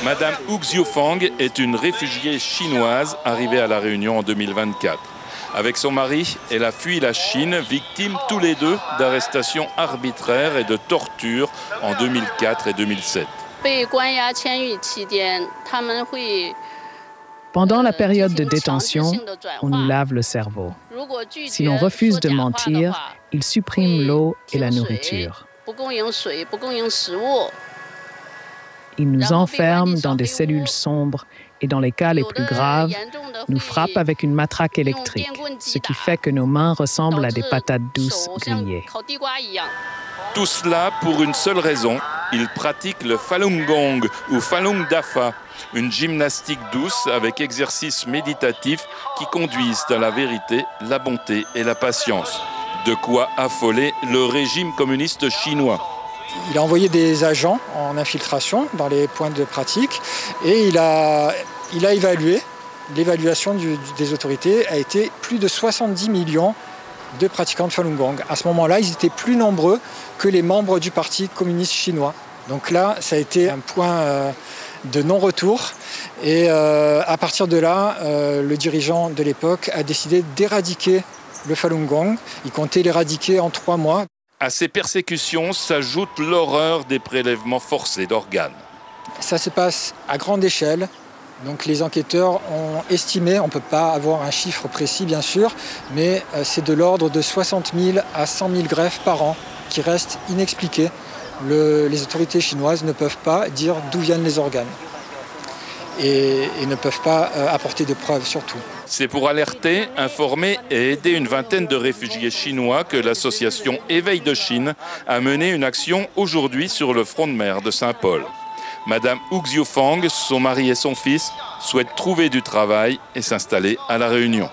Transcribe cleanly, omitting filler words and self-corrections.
Madame Hu Xiufang est une réfugiée chinoise arrivée à La Réunion en 2024. Avec son mari, elle a fui la Chine, victime tous les deux d'arrestations arbitraires et de tortures en 2004 et 2007. Pendant la période de détention, on nous lave le cerveau. Si l'on refuse de mentir, ils suppriment l'eau et la nourriture. Ils nous enferment dans des cellules sombres et dans les cas les plus graves, nous frappent avec une matraque électrique, ce qui fait que nos mains ressemblent à des patates douces grillées. Tout cela pour une seule raison, ils pratiquent le Falun Gong ou Falun Dafa, une gymnastique douce avec exercices méditatifs qui conduisent à la vérité, la bonté et la patience. De quoi affoler le régime communiste chinois. Il a envoyé des agents en infiltration dans les points de pratique et il a évalué. L'évaluation des autorités a été plus de 70 millions de pratiquants de Falun Gong. À ce moment-là, ils étaient plus nombreux que les membres du Parti communiste chinois. Donc là, ça a été un point de non-retour. Et à partir de là, le dirigeant de l'époque a décidé d'éradiquer le Falun Gong. Il comptait l'éradiquer en 3 mois. À ces persécutions s'ajoute l'horreur des prélèvements forcés d'organes. Ça se passe à grande échelle. Donc les enquêteurs ont estimé, on ne peut pas avoir un chiffre précis bien sûr, mais c'est de l'ordre de 60 000 à 100 000 greffes par an qui restent inexpliquées. Les autorités chinoises ne peuvent pas dire d'où viennent les organes et ne peuvent pas apporter de preuves surtout. C'est pour alerter, informer et aider une vingtaine de réfugiés chinois que l'association Éveil de Chine a mené une action aujourd'hui sur le front de mer de Saint-Paul. Madame Hu Xiufang, son mari et son fils souhaitent trouver du travail et s'installer à La Réunion.